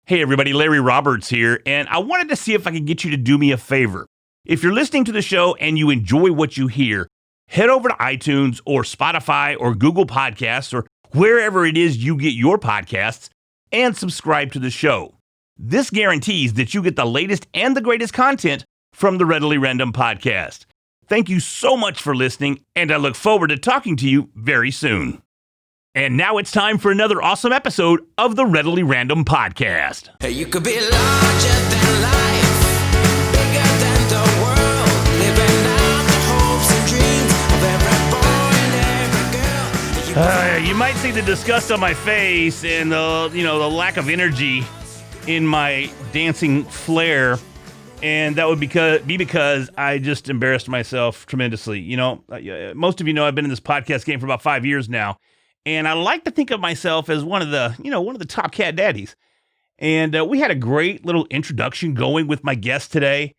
Hey everybody, Larry Roberts here, and I wanted to see if I could get you to do me a favor. If you're listening to the show and you enjoy what you hear, head over to iTunes or Spotify or Google Podcasts or wherever it is you get your podcasts and subscribe to the show. This guarantees that you get the latest and the greatest content from the Readily Random podcast. Thank you so much for listening, and I look forward to talking to you very soon. And now it's time for another awesome episode of the Readily Random podcast. Hey, you could be larger than life, bigger than the world, living out the hopes and dreams of every boy and every girl. You might see the disgust on my face and the lack of energy in my dancing flair, and that would be because I just embarrassed myself tremendously. You know, most of you know I've been in this podcast game for about 5 years now. And I like to think of myself as one of the top cat daddies. And we had a great little introduction going with my guest today.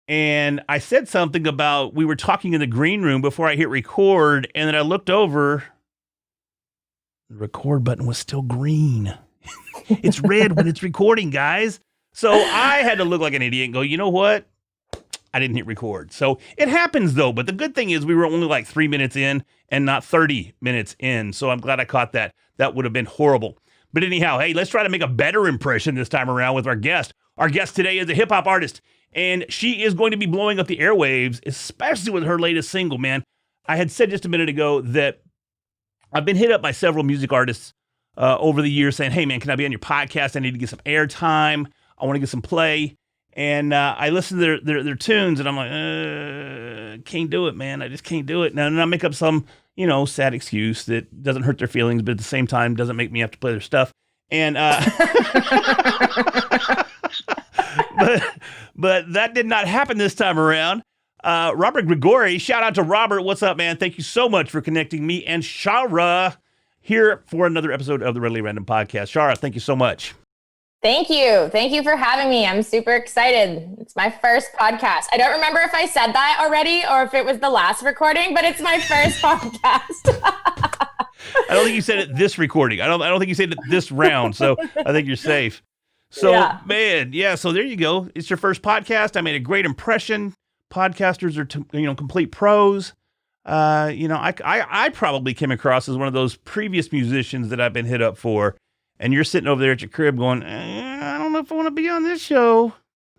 And I said something about we were talking in the green room before I hit record. And then I looked over. The record button was still green. It's red when it's recording, guys. So I had to look like an idiot and go, you know what? I didn't hit record. So it happens though. But the good thing is we were only like 3 minutes in and not 30 minutes in. So I'm glad I caught that. That would have been horrible. But anyhow, hey, let's try to make a better impression this time around with our guest. Our guest today is a hip hop artist, and she is going to be blowing up the airwaves, especially with her latest single, man. I had said just a minute ago that I've been hit up by several music artists over the years saying, hey man, can I be on your podcast? I need to get some airtime. I want to get some play. And I listen to their tunes, and I'm like, can't do it, man. I just can't do it. Now, and I make up some, sad excuse that doesn't hurt their feelings, but at the same time doesn't make me have to play their stuff. And but that did not happen this time around. Robert Grigori, shout out to Robert. What's up, man? Thank you so much for connecting me and Schara here for another episode of the Readily Random podcast. Schara, thank you so much. Thank you. Thank you for having me. I'm super excited. It's my first podcast. I don't remember if I said that already or if it was the last recording, but it's my first podcast. I don't think you said it this recording. I don't think you said it this round. So I think you're safe. So man, so there you go. It's your first podcast. I made a great impression. Podcasters are complete pros. I probably came across as one of those previous musicians that I've been hit up for. And you're sitting over there at your crib going, I don't know if I want to be on this show.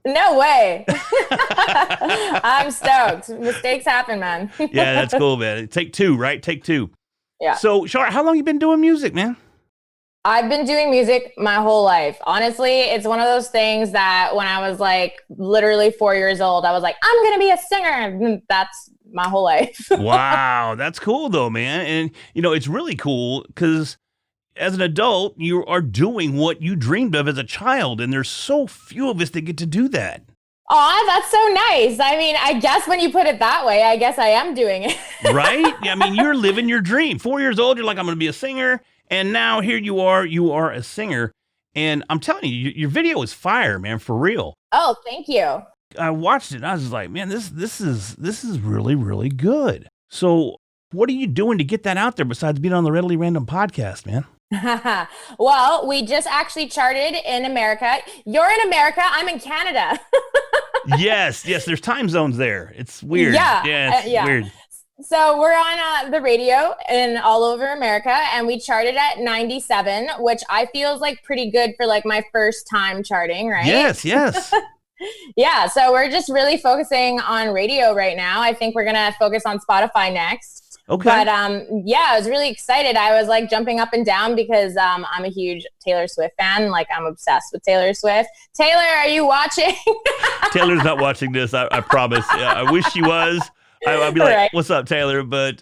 No way. I'm stoked. Mistakes happen, man. Yeah, that's cool, man. Take two, right? Take two. Yeah. So, Schara, how long you been doing music, man? I've been doing music my whole life. Honestly, it's one of those things that when I was like literally 4 years old, I was like, I'm going to be a singer. That's my whole life. Wow. That's cool, though, man. And, it's really cool because as an adult, you are doing what you dreamed of as a child, and there's so few of us that get to do that. Aw, that's so nice. I mean, I guess when you put it that way, I guess I am doing it. Right? I mean, you're living your dream. 4 years old, you're like, I'm going to be a singer, and now here you are a singer, and I'm telling you, your video is fire, man, for real. Oh, thank you. I watched it, and I was like, man, this is really, really good. So what are you doing to get that out there besides being on the Readily Random podcast, man? Well, we just actually charted in America. You're in America. I'm in Canada. Yes. There's time zones there. It's weird. Yeah. Weird. So we're on the radio and all over America, and we charted at 97, which I feel is like pretty good for like my first time charting, right? Yes. Yeah. So we're just really focusing on radio right now. I think we're gonna focus on Spotify next. Okay. But I was really excited. I was like jumping up and down because I'm a huge Taylor Swift fan. Like I'm obsessed with Taylor Swift. Taylor, are you watching? Taylor's not watching this. I promise. Yeah, I wish she was. I'd be like, right. What's up, Taylor? But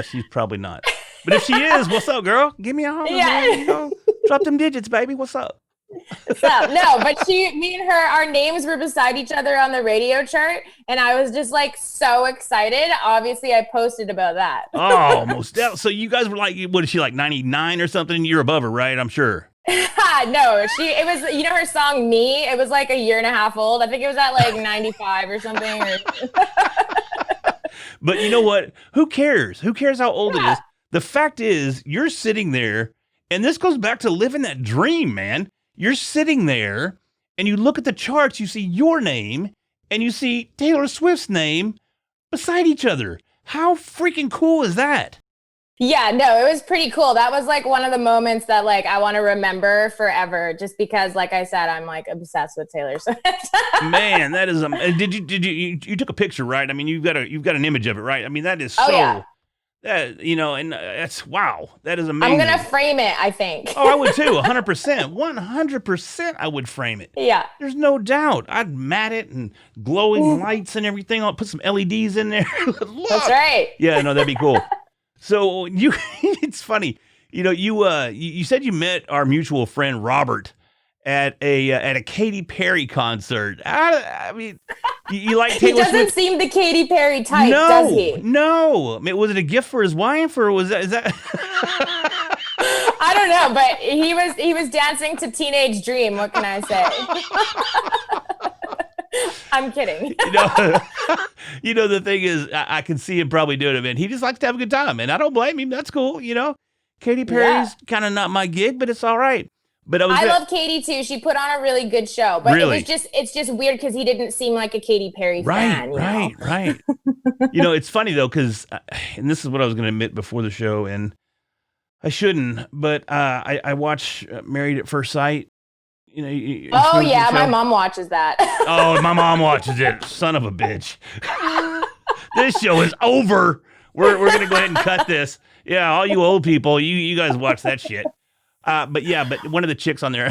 she's probably not. But if she is, what's up, girl? Give me a holler. Yeah. Drop them digits, baby. What's up? So no, but me and her, our names were beside each other on the radio chart, and I was just like so excited. Obviously, I posted about that. Oh, most definitely. So you guys were like, what is she like 99 or something? You're above her, right? I'm sure. No, it was, her song Me, it was like a year and a half old. I think it was at like 95 or something. But you know what? Who cares? Who cares how old it is? The fact is, you're sitting there, and this goes back to living that dream, man. You're sitting there and you look at the charts, you see your name and you see Taylor Swift's name beside each other. How freaking cool is that? Yeah, no, it was pretty cool. That was like one of the moments that like I want to remember forever, just because, like I said, I'm like obsessed with Taylor Swift. Man, that is you took a picture, right? I mean, you've got an image of it, right? I mean, that is so yeah. that and that's wow. That is amazing. I'm gonna frame it, I think. Oh, I would too. 100%. 100% I would frame it. Yeah. There's no doubt. I'd mat it and glowing lights and everything. I'll put some LEDs in there. Look. That's right. Yeah, no, that'd be cool. So it's funny. You said you met our mutual friend Robert at a Katy Perry concert. I mean, you like Taylor He doesn't Swift? seem the Katy Perry type, does he? No. I mean, was it a gift for his wife, or is that? I don't know, but he was dancing to Teenage Dream. What can I say? I'm kidding. The thing is, I can see him probably doing it, man. He just likes to have a good time, and I don't blame him. That's cool, Katy Perry's kind of not my gig, but it's all right. But I love Katy too. She put on a really good show, but really? it's just weird because he didn't seem like a Katy Perry fan. Right. It's funny though, because, and this is what I was going to admit before the show, and I shouldn't, but I watch Married at First Sight. Oh yeah, my mom watches that. Oh, my mom watches it. Son of a bitch. This show is over. We're gonna go ahead and cut this. Yeah, all you old people, you guys watch that shit. But one of the chicks on there,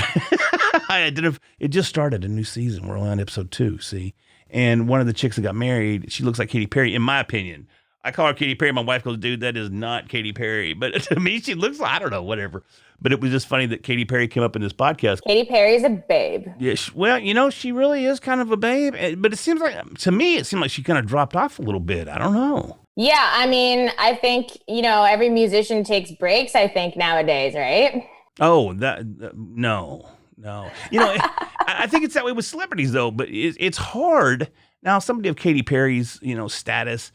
it just started a new season. We're on episode 2, see? And one of the chicks that got married, she looks like Katy Perry, in my opinion. I call her Katy Perry. My wife goes, dude, that is not Katy Perry. But to me, she looks like, I don't know, whatever. But it was just funny that Katy Perry came up in this podcast. Katy Perry's a babe. Yeah, she really is kind of a babe. But it seems like, to me, it seemed like she kind of dropped off a little bit. I don't know. Yeah, I mean, I think, every musician takes breaks, I think, nowadays, right? Oh, no. I think it's that way with celebrities, though. But it's hard. Now, somebody of Katy Perry's, status,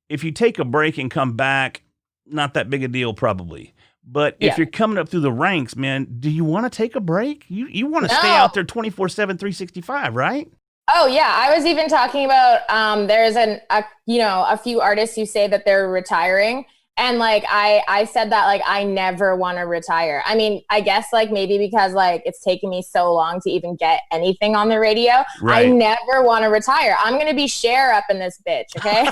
if you take a break and come back, not that big a deal, probably. But if you're coming up through the ranks, man, do you want to take a break? You want to stay out there 24/7, 365, right? Oh yeah, I was even talking about there's a few artists who say that they're retiring, and like I said that like I never want to retire. I mean, I guess like maybe because like it's taken me so long to even get anything on the radio. Right. I never want to retire. I'm gonna be Cher up in this bitch, okay?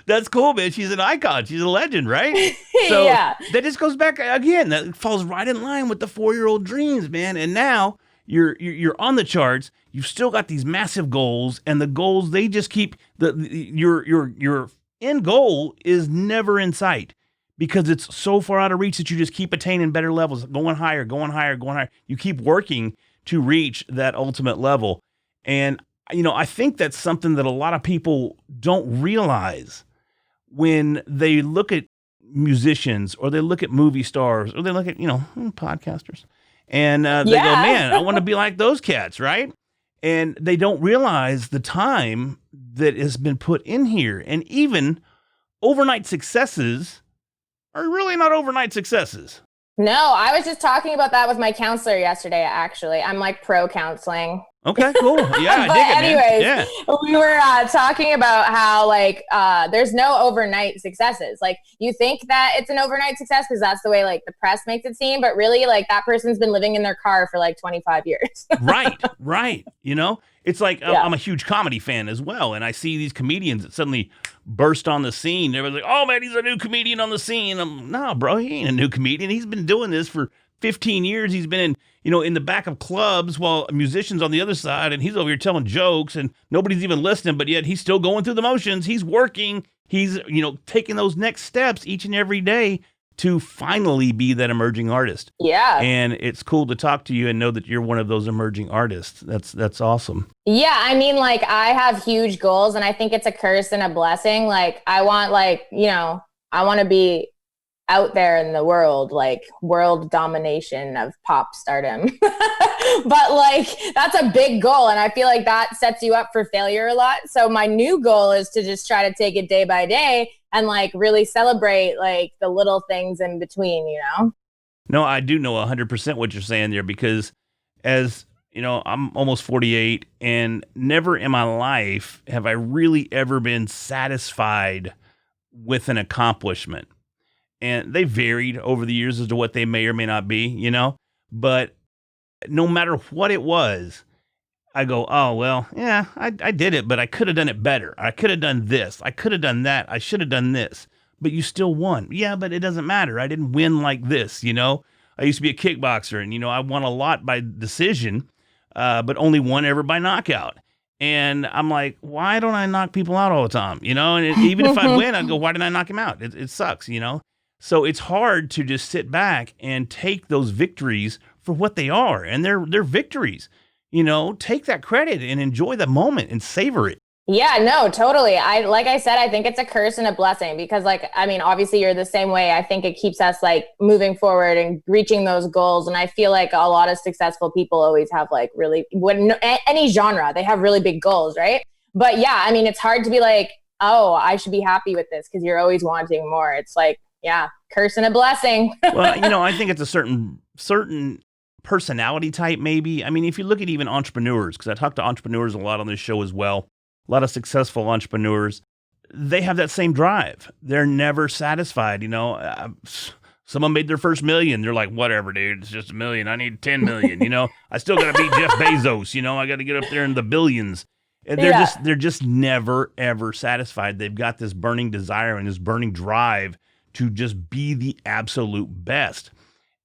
That's cool, man. She's an icon. She's a legend, right? So yeah. That just goes back again. That falls right in line with the 4-year-old dreams, man. And now you're on the charts. You've still got these massive goals, and the goals, they just keep your end goal is never in sight because it's so far out of reach that you just keep attaining better levels, going higher. You keep working to reach that ultimate level. And I think that's something that a lot of people don't realize when they look at musicians or they look at movie stars or they look at, podcasters, and they go, man, I want to be like those cats, right? And they don't realize the time that has been put in here. And even overnight successes are really not overnight successes. No, I was just talking about that with my counselor yesterday, actually. I'm like pro counseling. Okay, cool. Yeah, I dig it, anyways, man. Yeah. We were talking about how like there's no overnight successes. Like you think that it's an overnight success because that's the way like the press makes it seem, but really like that person's been living in their car for like 25 years. Right. It's like I'm a huge comedy fan as well, and I see these comedians that suddenly burst on the scene. Everybody's like, "Oh man, he's a new comedian on the scene." No, bro, he ain't a new comedian. He's been doing this for 15 years. He's been in the back of clubs while musicians on the other side, and he's over here telling jokes and nobody's even listening, but yet he's still going through the motions. He's working. He's, taking those next steps each and every day to finally be that emerging artist. Yeah. And it's cool to talk to you and know that you're one of those emerging artists. That's awesome. Yeah. I mean, like I have huge goals and I think it's a curse and a blessing. Like I want I want to be out there in the world, like world domination of pop stardom. But like, that's a big goal. And I feel like that sets you up for failure a lot. So my new goal is to just try to take it day by day and like really celebrate like the little things in between, No, I do know 100% what you're saying there because as you know, I'm almost 48 and never in my life have I really ever been satisfied with an accomplishment. And they varied over the years as to what they may or may not be, you know, but no matter what it was, I go, oh, well, yeah, I did it, but I could have done it better. I could have done this. I could have done that. I should have done this. But you still won. Yeah, but it doesn't matter. I didn't win like this, you know? I used to be a kickboxer, and, you know, I won a lot by decision, but only one ever by knockout. And I'm like, why don't I knock people out all the time? You know, and even if I win, I'd go, why didn't I knock him out? It sucks, you know? So it's hard to just sit back and take those victories for what they are. And they're victories. You know, take that credit and enjoy the moment and savor it. Yeah, no, totally. Like I said, I think it's a curse and a blessing because like, I mean, obviously you're the same way. I think it keeps us like moving forward and reaching those goals. And I feel like a lot of successful people always have like really, any genre, they have really big goals, right? But yeah, I mean, it's hard to be like, oh, I should be happy with this because you're always wanting more. It's like, yeah, curse and a blessing. Well, you know, I think it's a certain personality type, maybe. I mean, if you look at even entrepreneurs, because I talk to entrepreneurs a lot on this show as well, a lot of successful entrepreneurs, they have that same drive. They're never satisfied. You know, someone made their first million. They're like, whatever, dude, it's just $1 million. I need 10 million. You know, I still got to beat Jeff Bezos. You know, I got to get up there in the billions. And they're just never, ever satisfied. They've got this burning desire and this burning drive to just be the absolute best.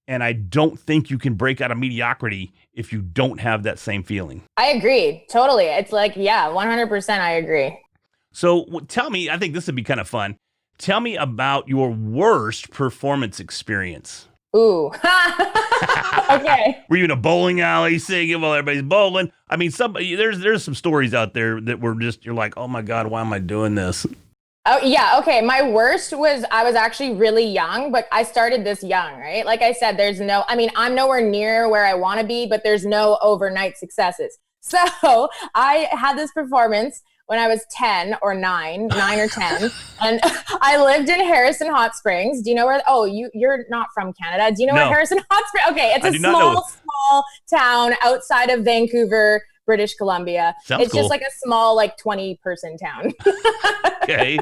And I don't think you can break out of mediocrity if you don't have that same feeling. I agree. Totally. It's like, yeah, 100% I agree. So tell me, I think this would be kind of fun. Tell me about your worst performance experience. Ooh. Okay. Were you in a bowling alley singing while everybody's bowling? I mean, there's some stories out there that were just, you're like, oh my God, why am I doing this? Oh, yeah. Okay. My worst was I was actually really young, but I started this young, right? Like I said, I'm nowhere near where I want to be, but there's no overnight successes. So I had this performance when I was 9 or 10, and I lived in Harrison Hot Springs. Do you know where? Oh, you're not from Canada. Do you know where Harrison Hot Springs? Okay. It's a small town outside of Vancouver, British Columbia. Sounds it's cool. just like a small, like 20-person town. Okay.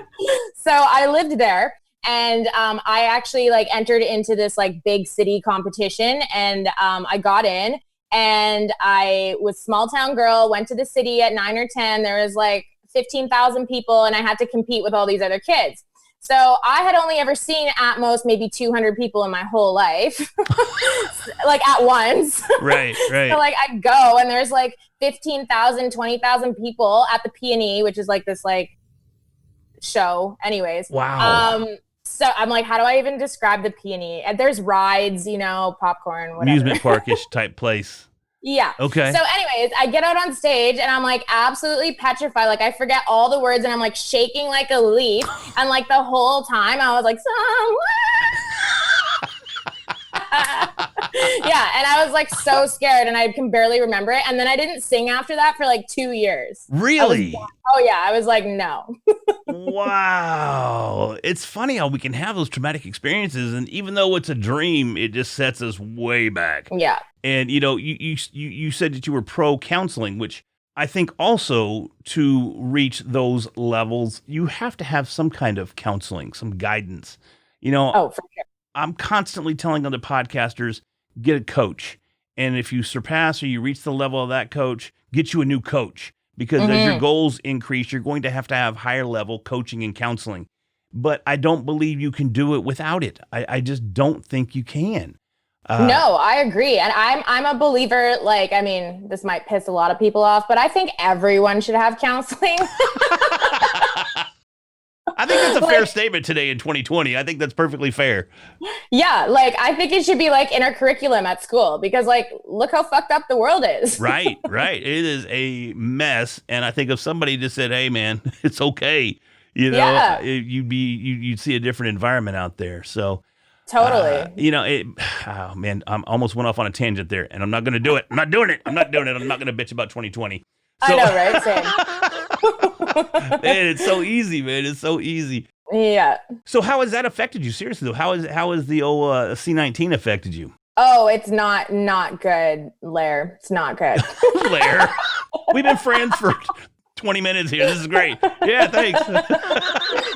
So I lived there and I actually like entered into this like big city competition and I got in and I was small town girl, went to the city at 9 or 10. There was like 15,000 people and I had to compete with all these other kids. So I had only ever seen at most maybe 200 people in my whole life, like at once. Right. So like I go and there's like 15,000, 20,000 people at the P&E, which is like this like show. Anyways. Wow. So I'm like, how do I even describe the P&E? And there's rides, you know, popcorn, whatever. Amusement parkish type place. Yeah. Okay. So anyways, I get out on stage and I'm like absolutely petrified. Like I forget all the words and I'm like shaking like a leaf. And like the whole time I was like, yeah. And I was like so scared and I can barely remember it. And then I didn't sing after that for like 2 years. Really? I was like, no. Wow. It's funny how we can have those traumatic experiences. And even though it's a dream, it just sets us way back. Yeah. And, you know, you said that you were pro counseling, which I think also to reach those levels, you have to have some kind of counseling, some guidance. You know, For sure. I'm constantly telling other podcasters, get a coach. And if you surpass or you reach the level of that coach, get you a new coach. Because as your goals increase, you're going to have higher level coaching and counseling. But I don't believe you can do it without it. I just don't think you can. No, I agree. And I'm a believer, like, I mean, this might piss a lot of people off, but I think everyone should have counseling. I think that's a fair statement today in 2020. I think that's perfectly fair. Yeah, like I think it should be like in our curriculum at school because like look how fucked up the world is. Right. It is a mess. And I think if somebody just said, hey man, it's okay, you know, you'd see a different environment out there. So totally. You know, oh man, I almost went off on a tangent there and I'm not going to do it. I'm not doing it. I'm not going to bitch about 2020. So, I know, right? Same. Man, it's so easy, man. It's so easy. Yeah. So how has that affected you? Seriously though, how has the old C19 affected you? Oh, it's not good, Lair. It's not good. Blair, we've been friends for 20 minutes here. This is great. Yeah, thanks.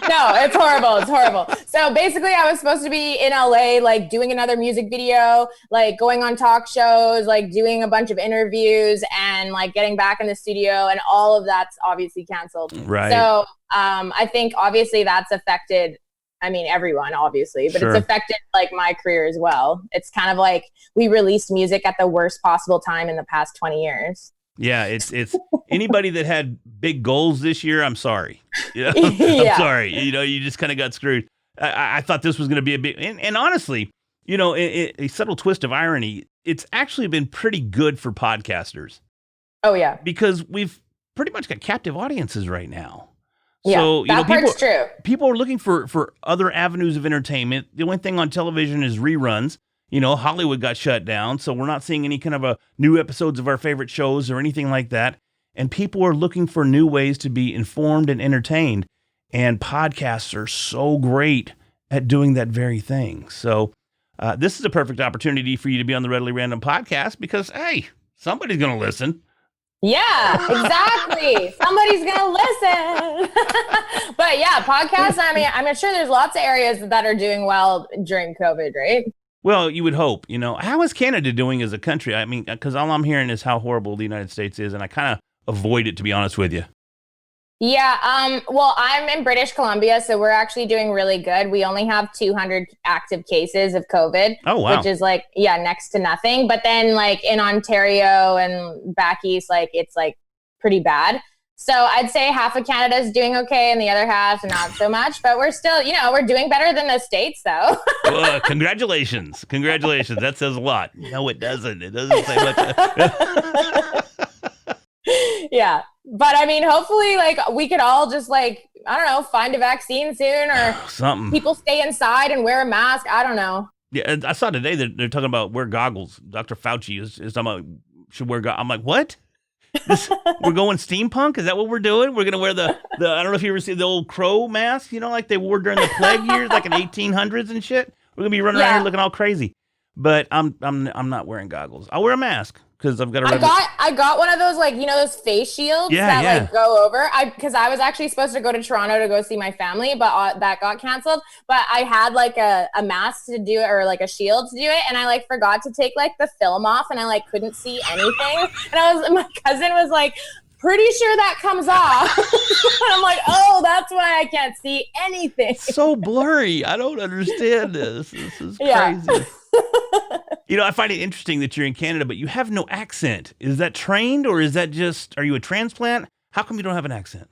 No, it's horrible. It's horrible. So basically I was supposed to be in LA, like doing another music video, like going on talk shows, like doing a bunch of interviews and like getting back in the studio, and all of that's obviously canceled. Right. So I think obviously that's affected, I mean, everyone obviously, but Sure. it's affected like my career as well. It's kind of like we released music at the worst possible time in the past 20 years. Yeah, it's anybody that had big goals this year, I'm sorry. Yeah, Yeah. I'm sorry. You know, you just kind of got screwed. I thought this was going to be a big, and honestly, you know, a subtle twist of irony, it's actually been pretty good for podcasters. Oh yeah. Because we've pretty much got captive audiences right now. Yeah, So, you that know, part's true. people are looking for other avenues of entertainment. The only thing on television is reruns. You know, Hollywood got shut down, so we're not seeing any kind of new episodes of our favorite shows or anything like that. And people are looking for new ways to be informed and entertained. And podcasts are so great at doing that very thing. So this is a perfect opportunity for you to be on the Readily Random podcast because, hey, somebody's going to listen. Yeah, exactly. Somebody's gonna listen. But yeah, podcasts. I mean, I'm sure there's lots of areas that are doing well during COVID, right? Well, you would hope, you know. How is Canada doing as a country? I mean, because all I'm hearing is how horrible the United States is, and I kind of avoid it, to be honest with you. Yeah. Well, I'm in British Columbia, so we're actually doing really good. We only have 200 active cases of COVID. Oh, wow. Which is like, yeah, next to nothing. But then like in Ontario and back east, like it's like pretty bad. So I'd say half of Canada is doing okay and the other half not so much. But we're still, you know, we're doing better than the States, though. Congratulations. Congratulations. That says a lot. No, it doesn't. It doesn't say much. Yeah. But I mean, hopefully, like, we could all just, like, I don't know, find a vaccine soon, or Something. people stay inside and wear a mask. I don't know. Yeah, I saw today that they're talking about wear goggles. Dr. Fauci is talking about should wear goggles. I'm like, what? We're going steampunk? Is that what we're doing? We're going to wear the I don't know if you ever see the old crow mask, you know, like they wore during the plague years, like in 1800s and shit. We're going to be running around here looking all crazy. But I'm not wearing goggles. I'll wear a mask because I've got a I got one of those, like, you know, those face shields like go over. Because I was actually supposed to go to Toronto to go see my family, but that got canceled. But I had like a mask to do it, or like a shield to do it, and I like forgot to take like the film off, and I like couldn't see anything. And my cousin was like, pretty sure that comes off. And I'm like, oh, that's why I can't see anything. So blurry. I don't understand this. This is crazy. You know, I find it interesting that you're in Canada, but you have no accent. Is that trained, or is that just, are you a transplant? How come you don't have an accent?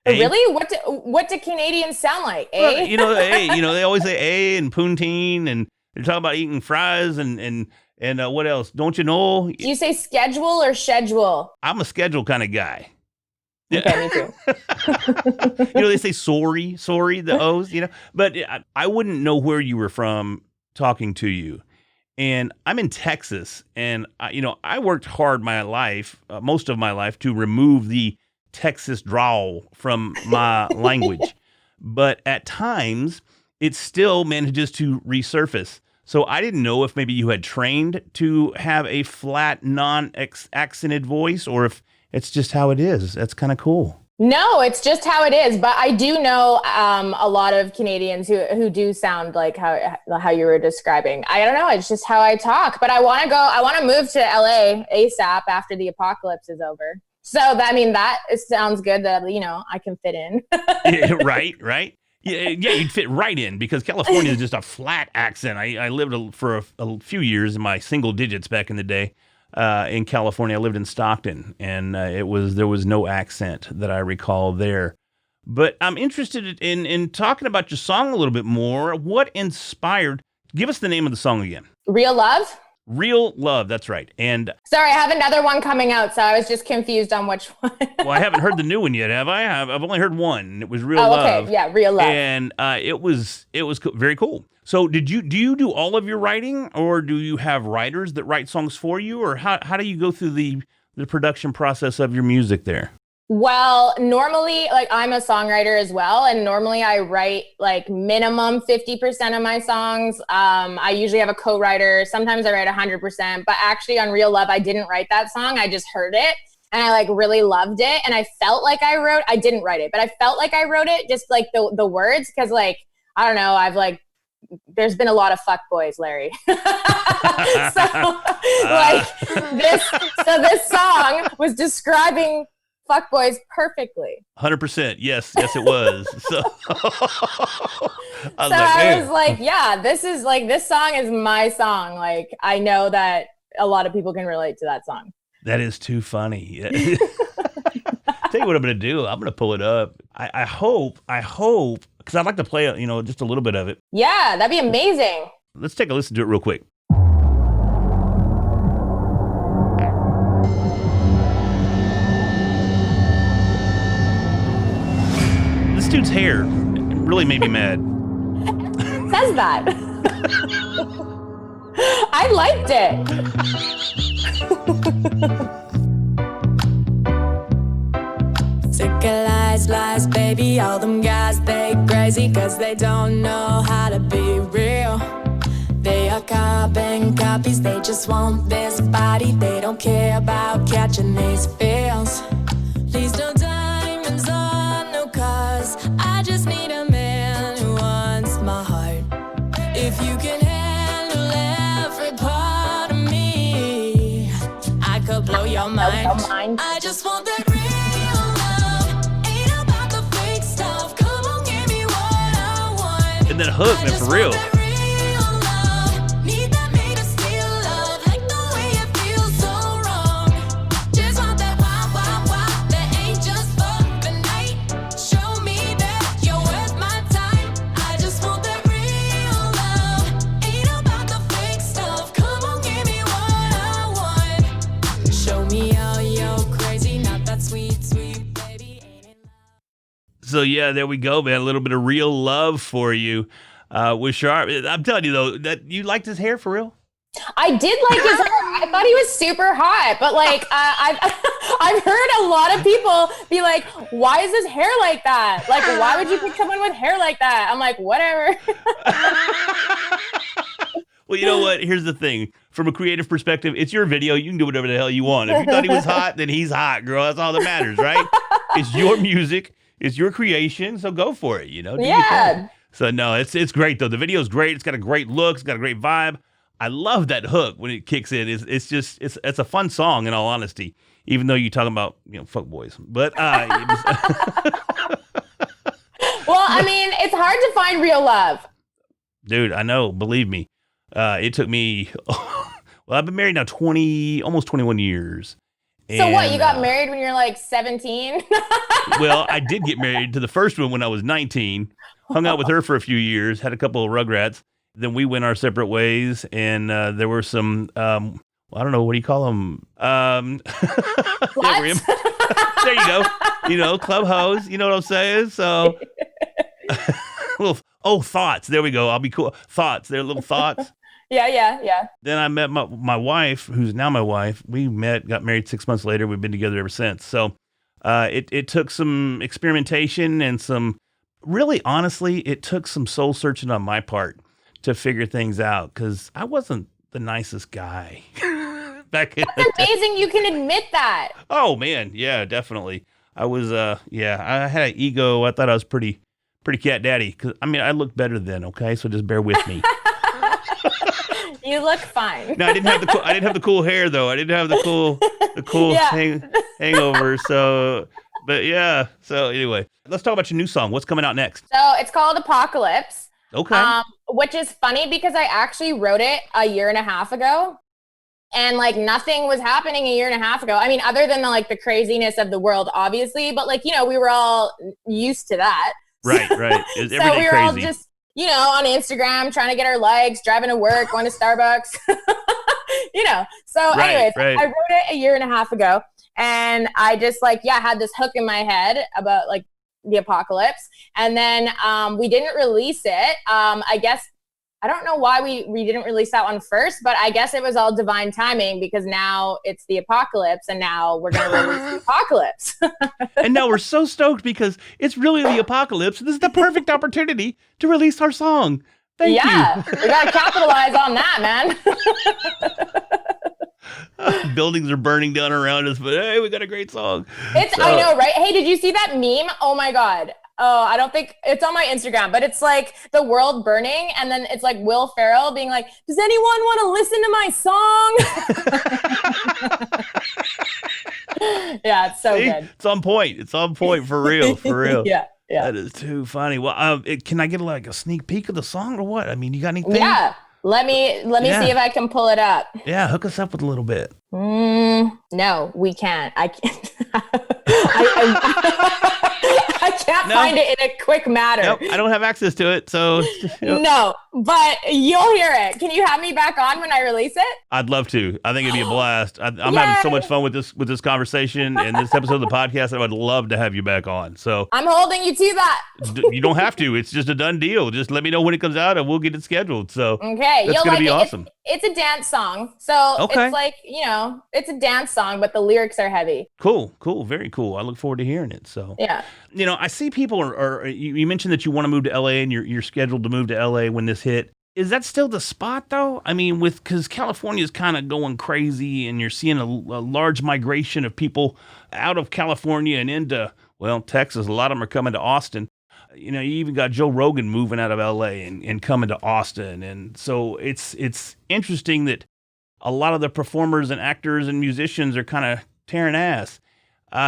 Really? What do Canadians sound like? Well, you know, they always say A and poutine, and they're talking about eating fries and what else? Don't you know? Do you say schedule or schedule? I'm a schedule kind of guy. Okay, me too. You know, they say sorry, the O's, you know, but I wouldn't know where you were from talking to you. And I'm in Texas, and I worked hard most of my life, to remove the Texas drawl from my language. But at times, it still manages to resurface. So I didn't know if maybe you had trained to have a flat, non-accented voice, or if it's just how it is. That's kind of cool. No, it's just how it is. But I do know a lot of Canadians who do sound like how you were describing. I don't know. It's just how I talk. But I want to move to LA ASAP after the apocalypse is over. So that sounds good that, you know, I can fit in. Yeah, right. Yeah, you'd fit right in, because California is just a flat accent. I lived for a few years in my single digits back in the day. In California, I lived in Stockton, and there was no accent that I recall there. But I'm interested in talking about your song a little bit more. What inspired? Give us the name of the song again. Real Love? Real Love, that's right. And sorry, I have another one coming out, so I was just confused on which one. Well, I haven't heard the new one yet, have I? I've only heard one. It was Real Love. Okay, yeah, Real Love. And it was very cool. So do you do all of your writing, or do you have writers that write songs for you, or how do you go through the production process of your music there? Well, normally, like I'm a songwriter as well, and normally I write like minimum 50% of my songs. I usually have a co-writer. Sometimes I write 100%, but actually on Real Love, I didn't write that song. I just heard it and I like really loved it, and I felt like I didn't write it, but I felt like I wrote it, just like the words, because like I don't know, there's been a lot of fuck boys, Larry. So like this song was describing fuckboys perfectly. 100%. Yes, it was. So I was like, yeah, this song is my song. Like, I know that a lot of people can relate to that song. That is too funny. Tell you what I'm going to do. I'm going to pull it up. I hope, because I'd like to play, just a little bit of it. Yeah, that'd be amazing. Let's take a listen to it real quick. This dude's hair really made me mad. Says that. I liked it. Sick of lies, baby. All them guys, they crazy cause they don't know how to be real. They are carbon copies, they just want this body. They don't care about catching these feels. Please don't diamonds on no cars. I just need a man who wants my heart. If you can handle every part of me, I could blow your mind. I just want that real love. Ain't about the fake stuff. Come on, give me what I want. And then hook, man, for real. So yeah, there we go, man. A little bit of real love for you with Schara. I'm telling you though, that you liked his hair for real. I did like his hair. I thought he was super hot, but like I've heard a lot of people be like, "Why is his hair like that? Like, why would you pick someone with hair like that?" I'm like, whatever. Well, you know what? Here's the thing. From a creative perspective, it's your video. You can do whatever the hell you want. If you thought he was hot, then he's hot, girl. That's all that matters, right? It's your music. It's your creation, so go for it, do your thing. So no, it's great though. The video's great. It's got a great look. It's got a great vibe. I love that hook when it kicks in. It's a fun song in all honesty, even though you're talking about fuck boys. But well, I mean, it's hard to find real love. Dude, I know. Believe me, it took me. Well, I've been married now almost 21 years. So what, you got married when you're like 17? Well, I did get married to the first one when I was 19. Hung out with her for a few years, had a couple of Rugrats. Then we went our separate ways, and there were some, I don't know, what do you call them? There you go. Club hoes, you know what I'm saying? So, thoughts. There we go. I'll be cool. Thoughts. They're little thoughts. Yeah. Then I met my wife, who's now my wife. We got married 6 months later. We've been together ever since. So it took some experimentation and really honestly, it took some soul searching on my part to figure things out because I wasn't the nicest guy back in That's amazing you can admit that. Oh, man. Yeah, definitely. I was, I had an ego. I thought I was pretty cat daddy. Cause I looked better then. Okay. So just bear with me. You look fine. No, I didn't have the cool hair though. I didn't have the cool hangover. So, but yeah. So anyway, let's talk about your new song. What's coming out next? So it's called Apocalypse. Okay. Which is funny because I actually wrote it a year and a half ago. And like nothing was happening a year and a half ago. I mean, other than the craziness of the world, obviously, but we were all used to that. Right. It was so we were crazy. all just, on Instagram, trying to get our likes, driving to work, going to Starbucks, So anyways, I wrote it a year and a half ago, and I just had this hook in my head about the apocalypse. And then we didn't release it. I guess I don't know why we didn't release that one first, but I guess it was all divine timing because now it's the apocalypse and now we're going to release the apocalypse. And now we're so stoked because it's really the apocalypse. This is the perfect opportunity to release our song. Thank you. Yeah, we got to capitalize on that, man. Buildings are burning down around us, but hey, we got a great song. I know, right? Hey, did you see that meme? Oh my God. Oh, I don't think it's on my Instagram, but it's like the world burning. And then it's like Will Ferrell being like, does anyone want to listen to my song? Yeah, it's so good. It's on point. It's on point for real. For real. Yeah. That is too funny. Well, can I get like a sneak peek of the song or what? I mean, you got anything? Yeah. Let me see if I can pull it up. Yeah, hook us up with a little bit. No, we can't. I can't. I can't find it in a quick manner. Nope, I don't have access to it, so. No, but you'll hear it. Can you have me back on when I release it? I'd love to. I think it'd be a blast. I'm having so much fun with this conversation and this episode of the podcast. I would love to have you back on. So I'm holding you to that. You don't have to. It's just a done deal. Just let me know when it comes out, and we'll get it scheduled. So okay, that's gonna be awesome. It's a dance song, so it's like it's a dance song, but the lyrics are heavy. Cool, very cool. I look forward to hearing it. So yeah, I see people are you mentioned that you want to move to LA and you're scheduled to move to LA when this hit. Is that still the spot though? I mean, because California is kind of going crazy and you're seeing a large migration of people out of California and into, Texas. A lot of them are coming to Austin. You even got Joe Rogan moving out of LA and coming to Austin. And so it's interesting that a lot of the performers and actors and musicians are kind of tearing ass.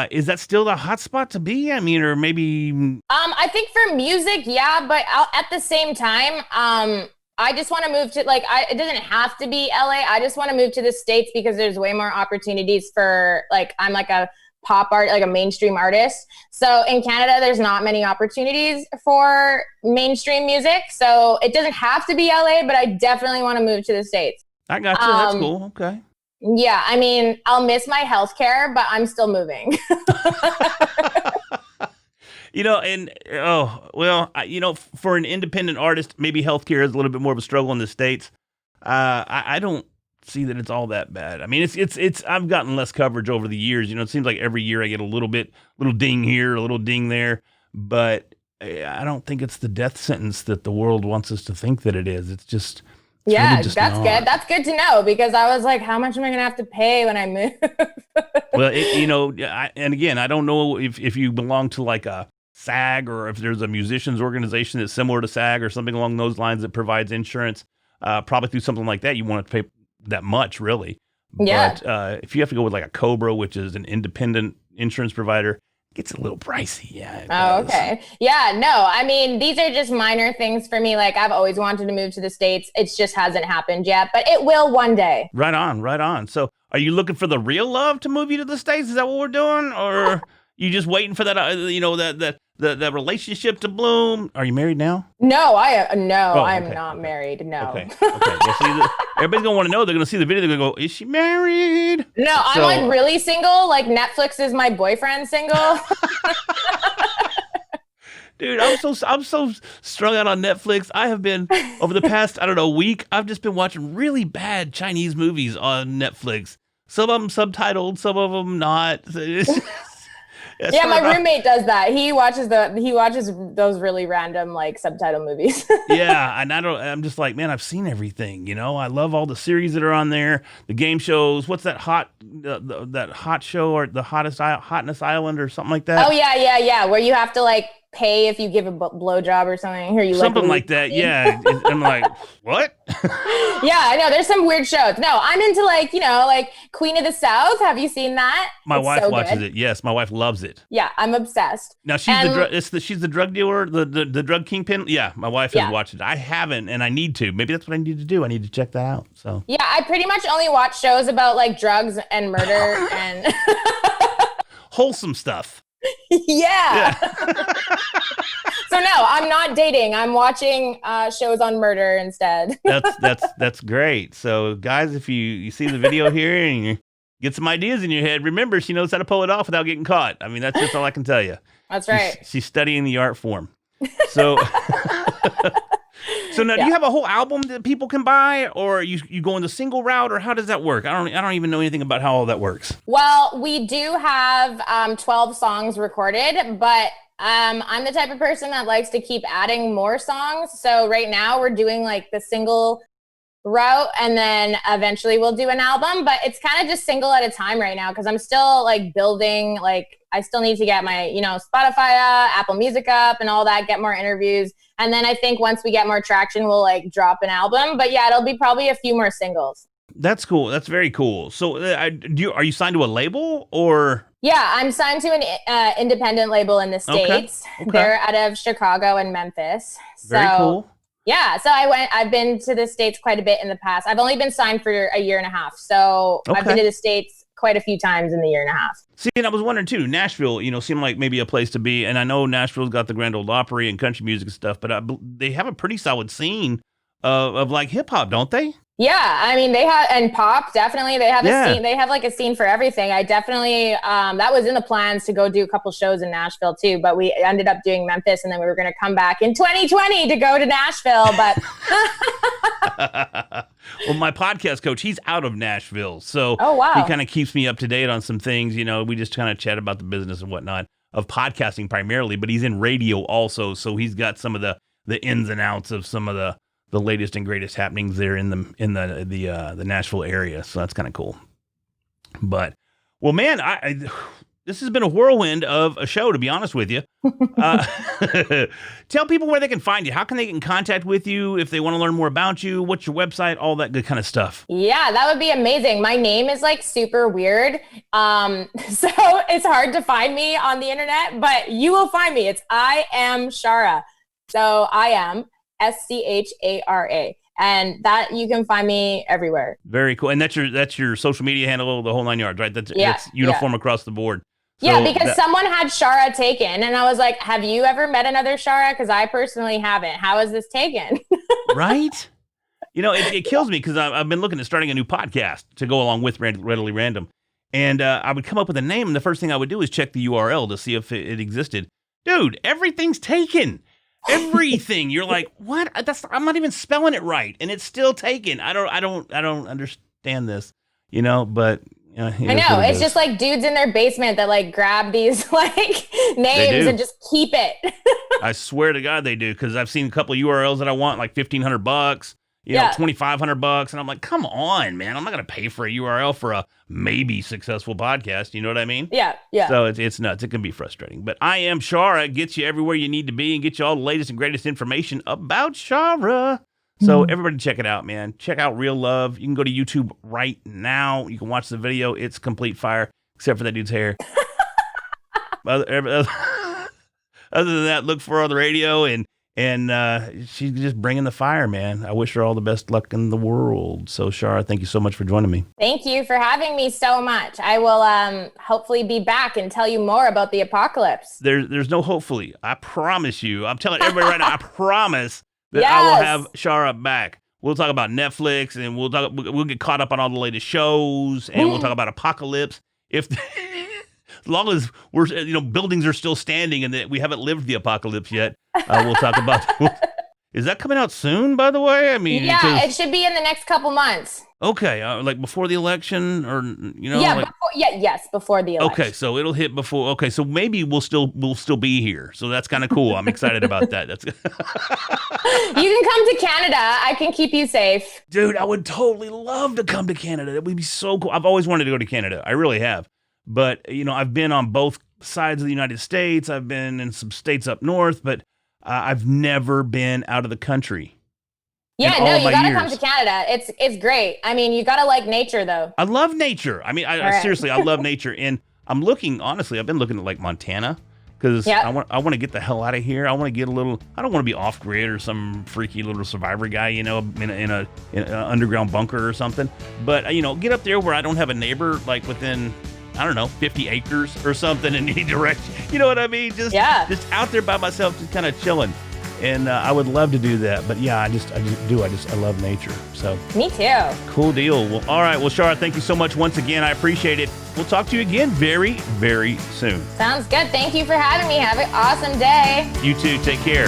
Is that still the hot spot to be? I mean, or maybe... I think for music, yeah, but at the same time, I just want to move to, it doesn't have to be LA. I just want to move to the States because there's way more opportunities for, I'm like a pop art, like a mainstream artist. So in Canada, there's not many opportunities for mainstream music. So it doesn't have to be LA, but I definitely want to move to the States. I got you. That's cool. Okay. Yeah. I mean, I'll miss my healthcare, but I'm still moving. For an independent artist, maybe healthcare is a little bit more of a struggle in the States. I don't see that it's all that bad. I mean, it's I've gotten less coverage over the years. It seems like every year I get a little ding here, a little ding there, but I don't think it's the death sentence that the world wants us to think that it is. It's just... Yeah, really that's not. good. That's good to know because I was like, how much am I going to have to pay when I move? Well, and again, I don't know if you belong to like a SAG or if there's a musicians organization that's similar to SAG or something along those lines that provides insurance. Probably through something like that, you want to pay that much, really. Yeah. But if you have to go with like a Cobra, which is an independent insurance provider, it gets a little pricey. Yeah. Oh, okay. Yeah, no, I mean, these are just minor things for me. Like I've always wanted to move to the States. It just hasn't happened yet, but it will one day. Right on. So are you looking for the real love to move you to the States? Is that what we're doing? Or you just waiting for that, that relationship to bloom? Are you married now? No, I'm not married. No. Okay. Well, see, everybody's gonna want to know. They're gonna see the video. They're gonna go, "Is she married?" No, I'm like really single. Like Netflix is my boyfriend single. Dude, I'm so strung out on Netflix. I have been over the past week. I've just been watching really bad Chinese movies on Netflix. Some of them subtitled, some of them not. Yeah, my roommate does that. He watches those really random subtitle movies. Yeah, and I'm just like, man, I've seen everything. I love all the series that are on there, the game shows. What's that that hot show or the Hotness Island or something like that? Oh yeah, where you have to pay if you give a blowjob or something. Or you something like that. Yeah, I'm like, what? Yeah, I know. There's some weird shows. No, I'm into Queen of the South. Have you seen that? My wife watches it. Yes, my wife loves it. Yeah, I'm obsessed. Now she's she's the drug dealer, the drug kingpin. Yeah, my wife has watched it. I haven't, and I need to. Maybe that's what I need to do. I need to check that out. So yeah, I pretty much only watch shows about drugs and murder and wholesome stuff. Yeah. So no, I'm not dating. I'm watching shows on murder instead. That's great. So guys, if you see the video here and you get some ideas in your head, remember she knows how to pull it off without getting caught. I mean, that's just all I can tell you. That's right. She's studying the art form. So So now, do you have a whole album that people can buy, or you go in the single route, or how does that work? I don't even know anything about how all that works. Well, we do have 12 songs recorded, but I'm the type of person that likes to keep adding more songs. So right now we're doing like the single route, and then eventually we'll do an album, but it's kind of just single at a time right now because I'm still like building, like I still need to get my, Spotify up, Apple Music up and all that, get more interviews. And then I think once we get more traction, we'll like drop an album. But yeah, it'll be probably a few more singles. That's cool. That's very cool. So are you signed to a label or? Yeah, I'm signed to an independent label in the States. Okay. They're out of Chicago and Memphis. Very cool. Yeah, so I've been to the States quite a bit in the past. I've only been signed for a year and a half. So I've been to the States quite a few times in the year and a half. See, and I was wondering too, Nashville, seemed like maybe a place to be. And I know Nashville's got the Grand Ole Opry and country music and stuff, but they have a pretty solid scene of like hip hop, don't they? Yeah, I mean, they have, and pop, definitely. They have a scene. They have like a scene for everything. I definitely, that was in the plans to go do a couple shows in Nashville too, but we ended up doing Memphis, and then we were going to come back in 2020 to go to Nashville, but. Well, my podcast coach, he's out of Nashville, so he kind of keeps me up to date on some things. We just kind of chat about the business and whatnot of podcasting primarily, but he's in radio also, so he's got some of the ins and outs of some of the latest and greatest happenings there in the Nashville area. So that's kind of cool. But, well, man, this has been a whirlwind of a show, to be honest with you. Tell people where they can find you. How can they get in contact with you if they want to learn more about you? What's your website? All that good kind of stuff. Yeah, that would be amazing. My name is like super weird. So it's hard to find me on the internet, but you will find me. It's I am Schara. So I am Schara, and that you can find me everywhere. Very cool. And that's your social media handle, the whole 9 yards, right? That's uniform across the board. So because someone had Schara taken, and I was like, have you ever met another Schara? Because I personally haven't. How is this taken? Right? It kills me because I've been looking at starting a new podcast to go along with Readily Random. And I would come up with a name, and the first thing I would do is check the URL to see if it existed. Dude, everything's taken. Everything. You're like, what? I'm not even spelling it right, and it's still taken. I don't understand this, but I know it's just like dudes in their basement that like grab these like names and just keep it. I swear to God they do, because I've seen a couple of URLs that I want like $1,500, $2,500, and I'm like, come on, man, I'm not gonna pay for a URL for a maybe successful podcast. You know what I mean? Yeah. So it's nuts. It can be frustrating, but I am Schara gets you everywhere you need to be and get you all the latest and greatest information about Schara. So everybody check it out, man. Check out Real Love. You can go to YouTube right now. You can watch the video. It's complete fire, except for that dude's hair. Other than that, look for her on the radio, and she's just bringing the fire, man. I wish her all the best luck in the world. So, Schara, thank you so much for joining me. Thank you for having me so much. I will hopefully be back and tell you more about the apocalypse. There's no hopefully. I promise you. I'm telling everybody right now, I promise that I will have Schara back. We'll talk about Netflix, and we'll get caught up on all the latest shows, and we'll talk about apocalypse. As long as we're buildings are still standing and that we haven't lived the apocalypse yet, we'll talk about. Is that coming out soon, by the way? I mean, it should be in the next couple months. Okay, like before the election, or before the election. Okay, so it'll hit before. Okay, so maybe we'll still be here. So that's kind of cool. I'm excited about that. That's. You can come to Canada. I can keep you safe. Dude, I would totally love to come to Canada. That would be so cool. I've always wanted to go to Canada. I really have. But I've been on both sides of the United States. I've been in some states up north, but I've never been out of the country. Yeah, no, you got to come to Canada. It's great. I mean, you got to like nature, though. I love nature. I mean, seriously, I love nature. And I'm looking, honestly, I've been looking at like Montana, because I want to get the hell out of here. I want to get a little, I don't want to be off grid or some freaky little survivor guy, in an underground bunker or something. But, get up there where I don't have a neighbor, like within, I don't know, 50 acres or something in any direction. You know what I mean? Just out there by myself, just kind of chilling. And I would love to do that. But yeah, I love nature. So me too. Cool deal. Well, all right. Well, Schara, thank you so much once again. I appreciate it. We'll talk to you again very, very soon. Sounds good. Thank you for having me. Have an awesome day. You too. Take care.